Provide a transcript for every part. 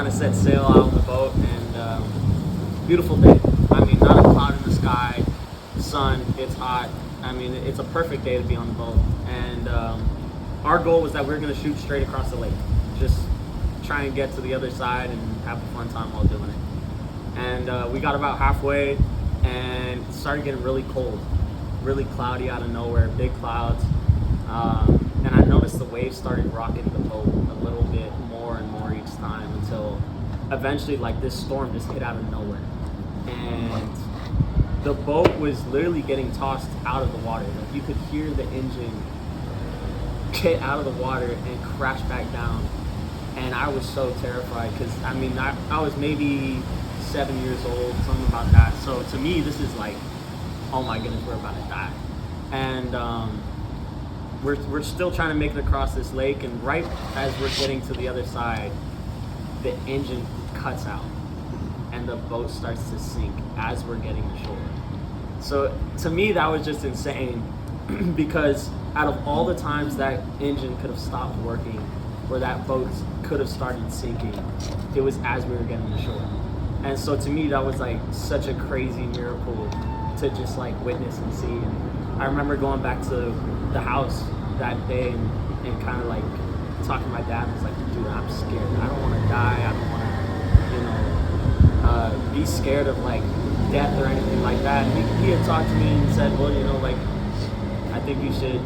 kind of set sail out on the boat, and beautiful day. I mean, not a cloud in the sky, sun, it's hot. I mean, it's a perfect day to be on the boat. And our goal was that we were going to shoot straight across the lake, just try and get to the other side and have a fun time while doing it. And we got about halfway, and it started getting really cold, really cloudy out of nowhere, big clouds. And I noticed the waves started rocking the boat a little bit more and more each time until eventually, like, this storm just hit out of nowhere. And the boat was literally getting tossed out of the water. Like, you could hear the engine get out of the water and crash back down. And I was so terrified because, I mean, I was maybe 7 years old, something about that. So to me, this is like, oh my goodness, we're about to die. And we're still trying to make it across this lake, and right as we're getting to the other side, the engine cuts out and the boat starts to sink as we're getting to shore. So to me, that was just insane because out of all the times that engine could have stopped working or that boat could have started sinking, it was as we were getting to shore. And so to me, that was like such a crazy miracle to just like witness and see. And I remember going back to the house that day and kind of like talking to my dad. I was like, dude, I'm scared. I don't want to die. I don't want to, be scared of like death or anything like that. And he had talked to me and said, well, like, I think you should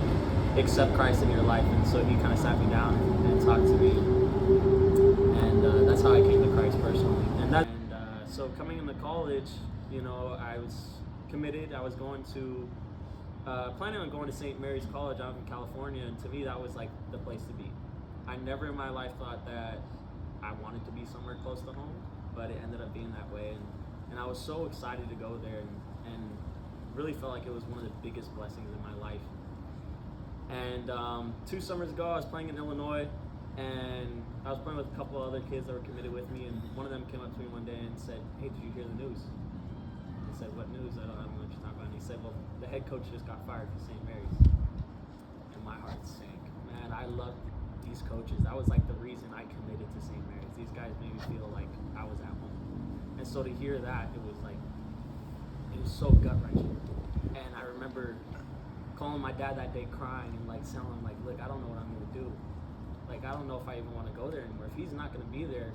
accept Christ in your life. And so he kind of sat me down and talked to me. And that's how I came to Christ personally. So coming into college, I was committed. I was going to planning on going to St. Mary's College out in California, and to me that was like the place to be. I never in my life thought that I wanted to be somewhere close to home, but it ended up being that way, and I was so excited to go there, and really felt like it was one of the biggest blessings in my life. And 2 summers ago I was playing in Illinois, and I was playing with a couple other kids that were committed with me, and one of them came up to me one day and said, hey, did you hear the news? I said, what news? I don't know what you're talking about. And he said, well, the head coach just got fired from St. Mary's. And my heart sank. Man, I loved these coaches. That was like the reason I committed to St. Mary's. These guys made me feel like I was at home. And so to hear that, it was so gut-wrenching. And I remember calling my dad that day crying and like telling him, like, look, I don't know what I'm going to do. Like, I don't know if I even want to go there anymore. If he's not going to be there,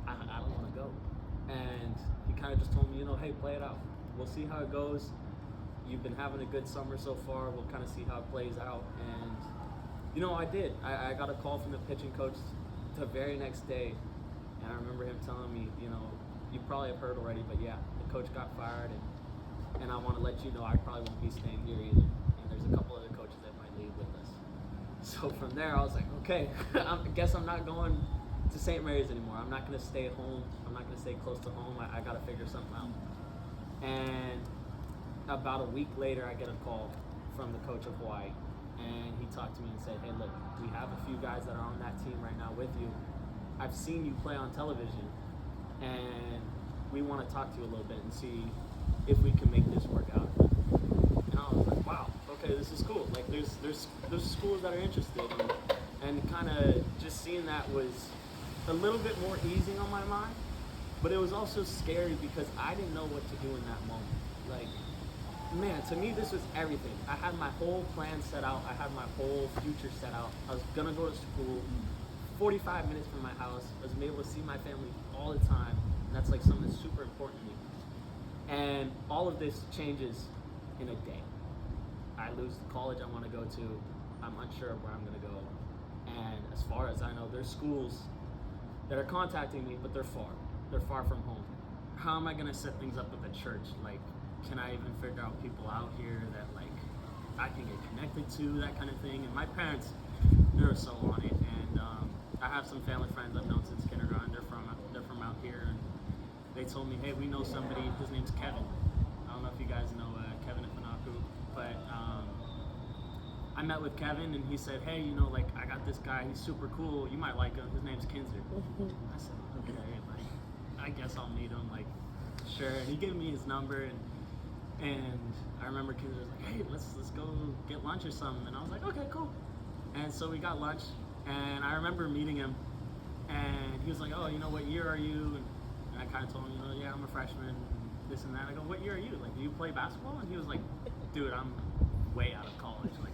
I don't want to go. And he kind of just told me, hey, play it out. We'll see how it goes. You've been having a good summer so far. We'll kind of see how it plays out. And, I did. I got a call from the pitching coach the very next day. And I remember him telling me, you probably have heard already, but yeah, the coach got fired. And I want to let you know I probably won't be staying here either. And there's a couple other coaches that might leave with us. So from there, I was like, okay, I guess I'm not going to St. Mary's anymore. I'm not going to stay at home. I'm not going to stay close to home. I got to figure something out. And about a week later, I get a call from the coach of Hawaii. And he talked to me and said, hey, look, we have a few guys that are on that team right now with you. I've seen you play on television, and we want to talk to you a little bit and see if we can make this work out. And I was like, wow, okay, this is cool. Like, there's schools that are interested, and kind of just seeing that was a little bit more easing on my mind, but it was also scary because I didn't know what to do in that moment. Like, man, to me, this was everything. I had my whole plan set out. I had my whole future set out. I was gonna go to school 45 minutes from my house. I was gonna be able to see my family all the time, and that's like something that's super important to me. And all of this changes in a day. I lose the college I want to go to. I'm unsure of where I'm going to go. And as far as I know, there's schools that are contacting me, but they're far. They're far from home. How am I going to set things up with a church? Like, can I even figure out people out here that, like, I can get connected to, that kind of thing? And my parents, they're so on it. And I have some family friends I've known since kindergarten. They're from out here. And they told me, hey, we know somebody, his name's Kevin. I don't know if you guys know Kevin Ifanaku, but I met with Kevin, and he said, hey, like, I got this guy, he's super cool, you might like him, his name's Kinzer. I said, okay, like, I guess I'll meet him, like, sure. And he gave me his number, and I remember Kinzer was like, hey, let's go get lunch or something, and I was like, okay, cool. And so we got lunch, and I remember meeting him, And he was like, oh, what year are you? And I kind of told him, yeah, I'm a freshman, this and that. I go, what year are you? Like, do you play basketball? And he was like, dude, I'm way out of college. Like,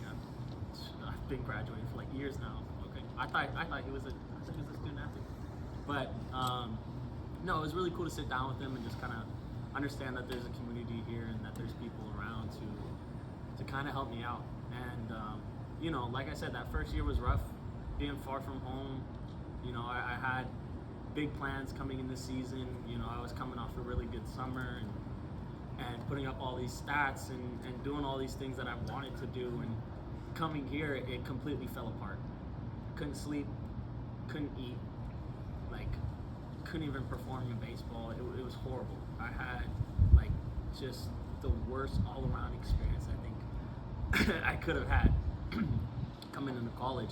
I've been graduating for like years now. Okay, I thought he was a student athlete, but no, it was really cool to sit down with him and just kind of understand that there's a community here and that there's people around to kind of help me out. And like I said, that first year was rough, being far from home. I had big plans coming in this season. I was coming off a really good summer and putting up all these stats and doing all these things that I wanted to do. And coming here, it completely fell apart. Couldn't sleep, couldn't eat, like couldn't even perform in baseball. It was horrible. I had like just the worst all-around experience I think I could have had coming into college.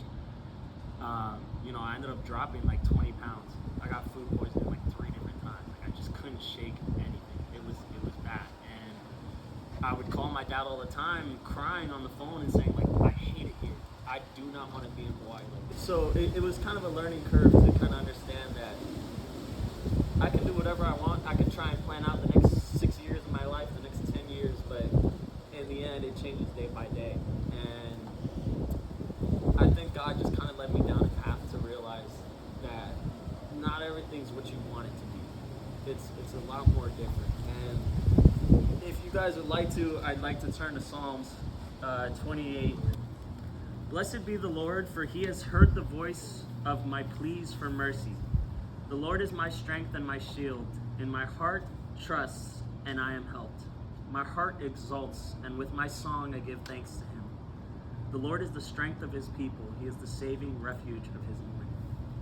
I ended up dropping like 20 pounds. I got food poisoning like 3 different times. Like I just couldn't shake anything. It was bad. And I would call my dad all the time, crying on the phone and saying like, I hate it here. I do not want to be in Hawaii like this. So it was kind of a learning curve to kind of understand that I can do whatever I want. I can try and plan out the next 6 years of my life, the next 10 years, but in the end, it changes day by day. And I think God just kind of led me down a path to realize that not everything's what you want it to be. It's a lot more different. And if you guys would like to, I'd like to turn to Psalms 28. Blessed be the Lord, for he has heard the voice of my pleas for mercy. The Lord is my strength and my shield. In my heart trusts, and I am helped. My heart exults, and with my song I give thanks to him. The Lord is the strength of his people. He is the saving refuge of his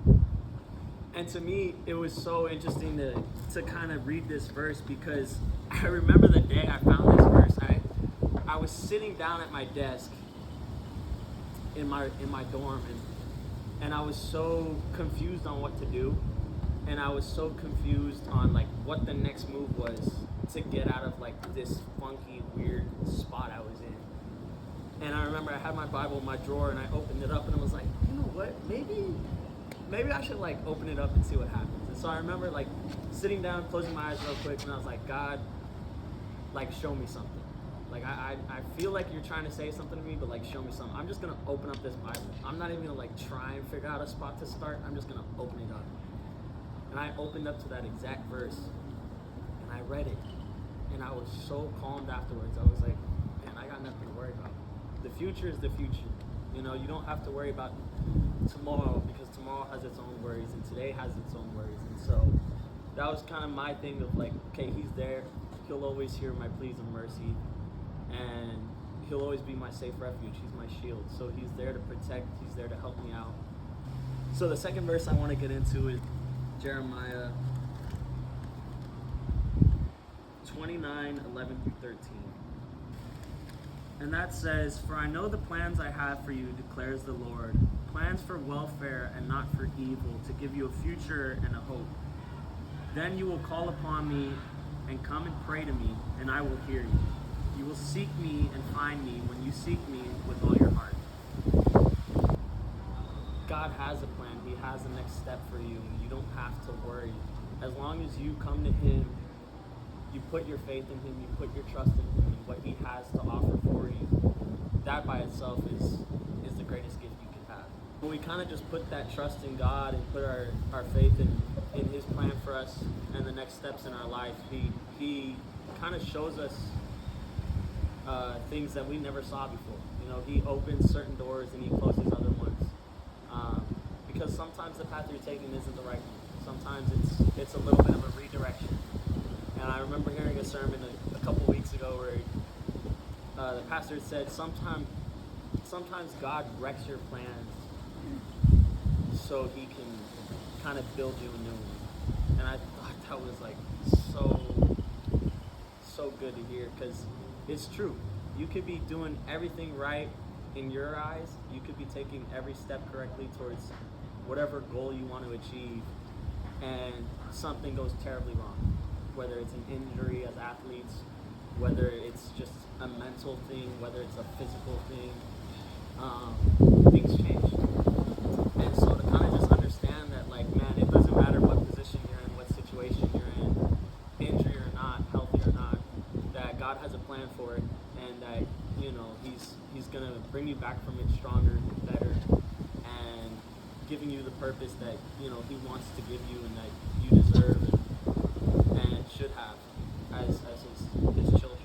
own. And to me, it was so interesting to kind of read this verse, because I remember the day I found this verse. I was sitting down at my desk in my dorm, and I was so confused on what to do. And I was so confused on like what the next move was to get out of like this funky, weird spot I was in. And I remember I had my Bible in my drawer and I opened it up and I was like, you know what, maybe I should like open it up and see what happens. And so I remember like sitting down, closing my eyes real quick, and I was like, God, like show me something. Like I feel like you're trying to say something to me, but like show me something. I'm just gonna open up this Bible. I'm not even gonna like try and figure out a spot to start. I'm just gonna open it up. And I opened up to that exact verse, and I read it, and I was so calmed afterwards. I was like, man, I got nothing to worry about. The future is the future. You don't have to worry about tomorrow, because tomorrow has its own worries, and today has its own worries. And so that was kind of my thing of like, okay, he's there. He'll always hear my pleas of mercy, and he'll always be my safe refuge. He's my shield. So he's there to protect. He's there to help me out. So the second verse I want to get into is Jeremiah 29:11-13. And that says, for I know the plans I have for you, declares the Lord, plans for welfare and not for evil, to give you a future and a hope. Then you will call upon me and come and pray to me, and I will hear you. You will seek me and find me when you seek me with all your heart. God has a plan. He has a next step for you. You don't have to worry. As long as you come to him, you put your faith in him, you put your trust in him and what he has to offer for you, that by itself is the greatest gift you can have. When we kind of just put that trust in God and put our faith in his plan for us and the next steps in our life, he kind of shows us things that we never saw before. He opens certain doors and he closes other ones. Because sometimes the path you're taking isn't the right one. Sometimes it's a little bit of a redirection. And I remember hearing a sermon a couple weeks ago where the pastor said, sometimes God wrecks your plans so he can kind of build you a new one. And I thought that was like so good to hear, because it's true. You could be doing everything right in your eyes. You could be taking every step correctly towards whatever goal you want to achieve, and something goes terribly wrong. Whether it's an injury as athletes, whether it's just a mental thing, whether it's a physical thing, things change. And so to kind of just understand that, like, man, that God has a plan for it, and that, you know, He's gonna bring you back from it stronger, better, and giving you the purpose that, you know, He wants to give you and that you deserve and should have as His children.